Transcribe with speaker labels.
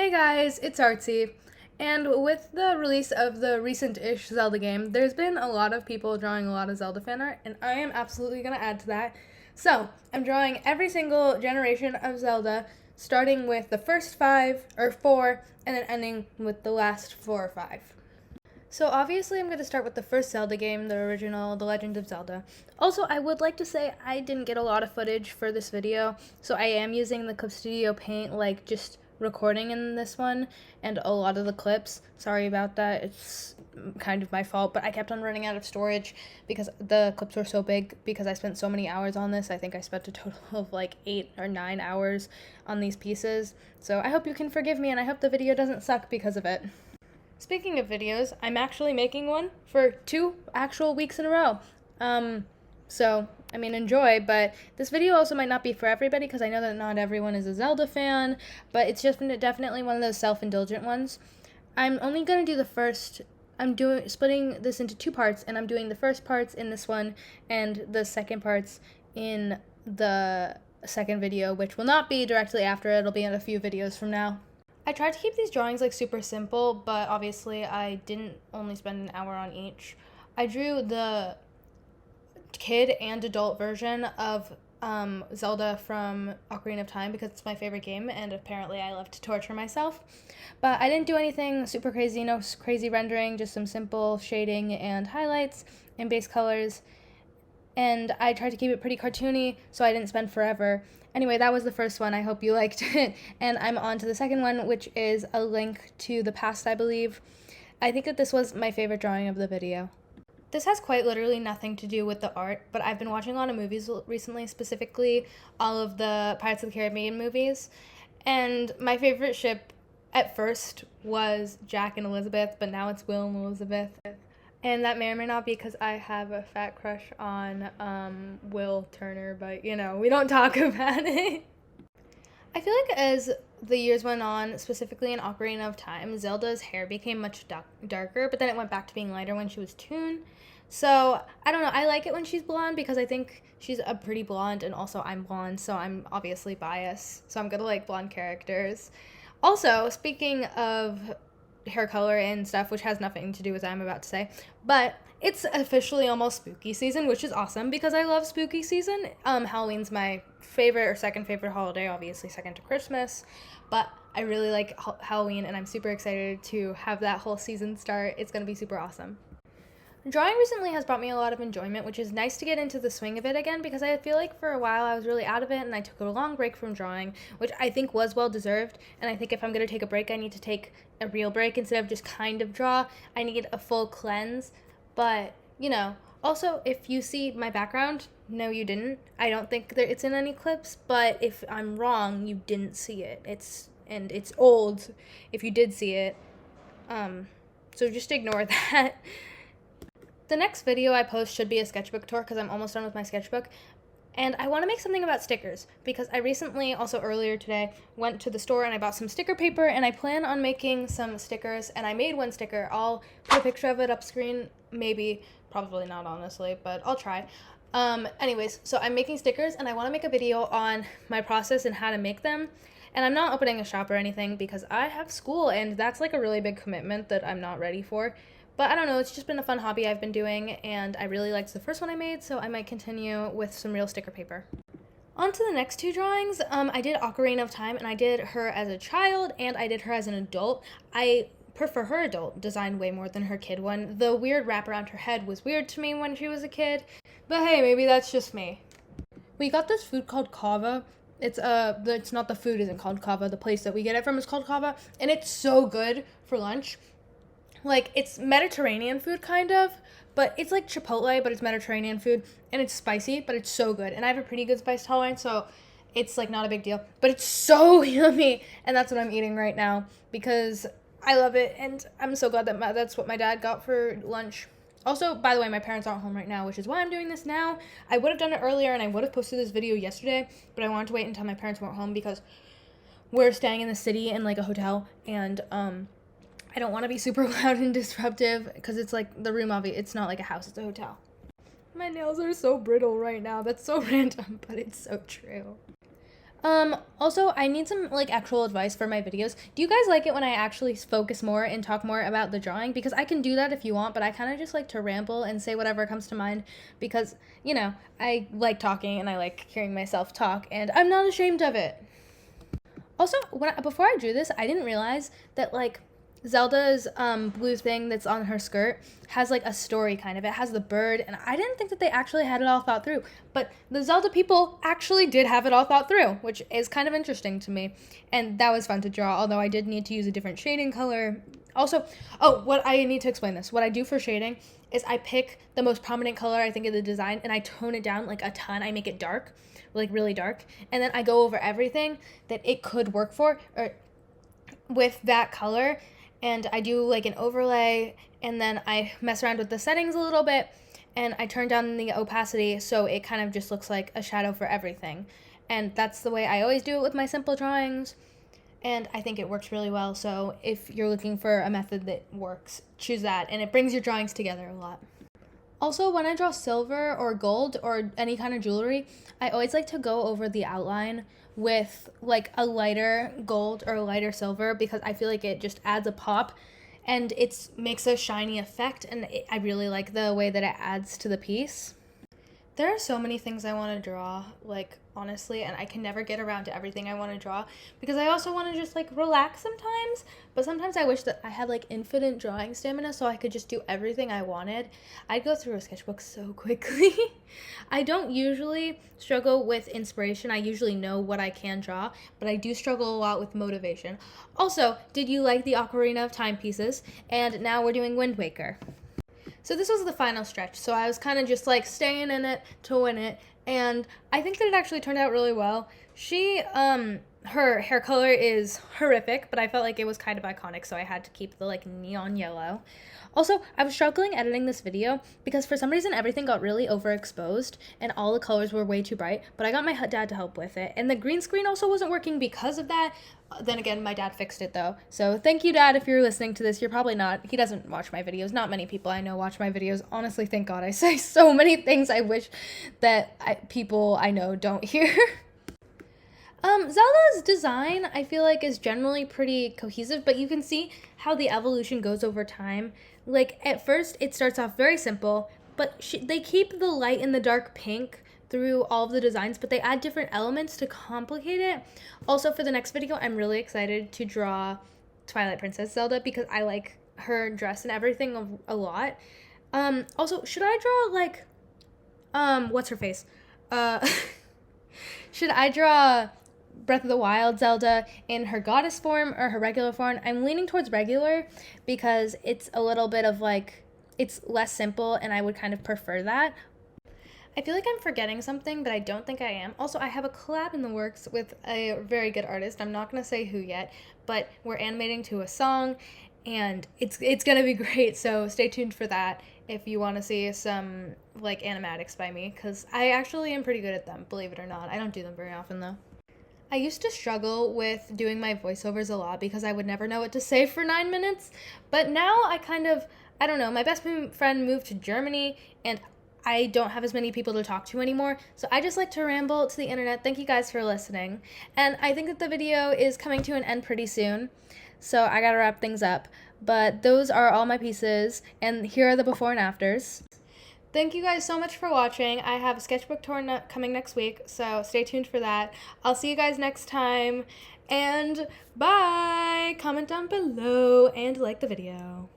Speaker 1: Hey guys, it's Artsy, and with the release of the recent-ish Zelda game, there's been a lot of people drawing a lot of Zelda fan art, and I am absolutely going to add to that. So, I'm drawing every single generation of Zelda, starting with the first four, and then ending with the last 4 or 5. So obviously I'm going to start with the first Zelda game, the original, The Legend of Zelda. Also, I would like to say I didn't get a lot of footage for this video, so I am using the Clip Studio Paint, like just recording in this one, and a lot of the clips. Sorry about that, it's kind of my fault, but I kept on running out of storage because the clips were so big because I spent so many hours on this. I think I spent a total of like 8 or 9 hours on these pieces. So I hope you can forgive me, and I hope the video doesn't suck because of it. Speaking of videos, I'm actually making one for 2 actual weeks in a row. Enjoy, but this video also might not be for everybody because I know that not everyone is a Zelda fan, but it's just definitely one of those self-indulgent ones. I'm only going to do the first, splitting this into 2 parts, and I'm doing the first parts in this one and the second parts in the second video, which will not be directly after, it'll be in a few videos from now. I tried to keep these drawings like super simple, but obviously I didn't only spend an hour on each. I drew the kid and adult version of Zelda from Ocarina of Time because it's my favorite game and apparently I love to torture myself. But I didn't do anything super crazy, no crazy rendering, just some simple shading and highlights and base colors. And I tried to keep it pretty cartoony so I didn't spend forever. Anyway, that was the first one. I hope you liked it. And I'm on to the second one, which is a link to the past, I believe. I think that this was my favorite drawing of the video. This has quite literally nothing to do with the art, but I've been watching a lot of movies recently, specifically all of the Pirates of the Caribbean movies. And my favorite ship at first was Jack and Elizabeth, but now it's Will and Elizabeth. And that may or may not be because I have a fat crush on Will Turner, but we don't talk about it. I feel like as the years went on, specifically in Ocarina of Time, Zelda's hair became much darker, but then it went back to being lighter when she was Toon. So, I don't know, I like it when she's blonde because I think she's a pretty blonde, and also I'm blonde, so I'm obviously biased. So I'm gonna like blonde characters. Also, speaking of hair color and stuff, which has nothing to do with what I'm about to say, but it's officially almost spooky season, which is awesome because I love spooky season. Halloween's my favorite or second favorite holiday, obviously second to Christmas, but I really like Halloween and I'm super excited to have that whole season start. It's gonna be super awesome. Drawing recently has brought me a lot of enjoyment, which is nice to get into the swing of it again because I feel like for a while I was really out of it and I took a long break from drawing, which I think was well deserved, and I think if I'm going to take a break, I need to take a real break instead of just kind of draw. I need a full cleanse, but, also if you see my background, no you didn't. I don't think it's in any clips, but if I'm wrong, you didn't see it. It's old if you did see it, so just ignore that. The next video I post should be a sketchbook tour because I'm almost done with my sketchbook. And I want to make something about stickers because I recently, also earlier today, went to the store and I bought some sticker paper and I plan on making some stickers, and I made one sticker. I'll put a picture of it up screen, maybe, probably not honestly, but I'll try. Anyways, so I'm making stickers and I want to make a video on my process and how to make them. And I'm not opening a shop or anything because I have school and that's like a really big commitment that I'm not ready for. But I don't know, it's just been a fun hobby I've been doing, and I really liked the first one I made, so I might continue with some real sticker paper. On to the next 2 drawings. I did Ocarina of Time, and I did her as a child, and I did her as an adult. I prefer her adult design way more than her kid one. The weird wrap around her head was weird to me when she was a kid, but hey, maybe that's just me. We got this food called kava. It's not the food isn't called kava, the place that we get it from is called kava, and it's so good for lunch. Like, it's Mediterranean food, kind of, but it's like Chipotle, but it's Mediterranean food, and it's spicy, but it's so good, and I have a pretty good spice tolerance, so it's, like, not a big deal, but it's so yummy, and that's what I'm eating right now, because I love it, and I'm so glad that that's what my dad got for lunch. Also, by the way, my parents aren't home right now, which is why I'm doing this now. I would have done it earlier, and I would have posted this video yesterday, but I wanted to wait until my parents weren't home, because we're staying in the city in, like, a hotel, and, I don't want to be super loud and disruptive because it's like the room it's not like a house, it's a hotel. My nails are so brittle right now. That's so random, but it's so true. Also, I need some like actual advice for my videos. Do you guys like it when I actually focus more and talk more about the drawing? Because I can do that if you want, but I kind of just like to ramble and say whatever comes to mind because, I like talking and I like hearing myself talk and I'm not ashamed of it. Also, before I drew this, I didn't realize that like Zelda's blue thing that's on her skirt has like a story kind of. It has the bird, and I didn't think that they actually had it all thought through. But the Zelda people actually did have it all thought through, which is kind of interesting to me. And that was fun to draw, although I did need to use a different shading color. Also, what I need to explain this. What I do for shading is I pick the most prominent color I think of the design and I tone it down like a ton. I make it dark, like really dark, and then I go over everything that it could work for or with that color, and I do like an overlay, and then I mess around with the settings a little bit, and I turn down the opacity so it kind of just looks like a shadow for everything. And that's the way I always do it with my simple drawings, and I think it works really well. So if you're looking for a method that works, choose that, and it brings your drawings together a lot. Also, when I draw silver or gold or any kind of jewelry, I always like to go over the outline with like a lighter gold or a lighter silver because I feel like it just adds a pop and it makes a shiny effect, and I really like the way that it adds to the piece. There are so many things I want to draw, like, honestly, and I can never get around to everything I want to draw because I also want to just, like, relax sometimes, but sometimes I wish that I had, like, infinite drawing stamina so I could just do everything I wanted. I'd go through a sketchbook so quickly. I don't usually struggle with inspiration. I usually know what I can draw, but I do struggle a lot with motivation. Also, did you like the Ocarina of Time pieces? And now we're doing Wind Waker. So this was the final stretch, so I was kind of just like staying in it to win it, and I think that it actually turned out really well. Her hair color is horrific, but I felt like it was kind of iconic, so I had to keep the like neon yellow. Also, I was struggling editing this video because for some reason everything got really overexposed and all the colors were way too bright, but I got my dad to help with it. And the green screen also wasn't working because of that. Then again, my dad fixed it though. So thank you, Dad, if you're listening to this. You're probably not. He doesn't watch my videos. Not many people I know watch my videos. Honestly, thank God. I say so many things I wish that people I know don't hear. Zelda's design, I feel like, is generally pretty cohesive, but you can see how the evolution goes over time. Like, at first, it starts off very simple, but they keep the light and the dark pink through all of the designs, but they add different elements to complicate it. Also, for the next video, I'm really excited to draw Twilight Princess Zelda because I like her dress and everything a lot. Also, should I draw, like, what's her face? Should I draw Breath of the Wild Zelda in her goddess form or her regular form? I'm leaning towards regular because it's a little bit of like, it's less simple and I would kind of prefer that. I feel like I'm forgetting something, but I don't think I am. Also, I have a collab in the works with a very good artist. I'm not going to say who yet, but we're animating to a song and it's going to be great. So stay tuned for that if you want to see some like animatics by me, because I actually am pretty good at them, believe it or not. I don't do them very often though. I used to struggle with doing my voiceovers a lot because I would never know what to say for 9 minutes, but now I don't know, my best friend moved to Germany and I don't have as many people to talk to anymore, so I just like to ramble to the internet. Thank you guys for listening, and I think that the video is coming to an end pretty soon, so I gotta wrap things up, but those are all my pieces, and here are the before and afters. Thank you guys so much for watching. I have a sketchbook tour coming next week, so stay tuned for that. I'll see you guys next time, and bye! Comment down below and like the video.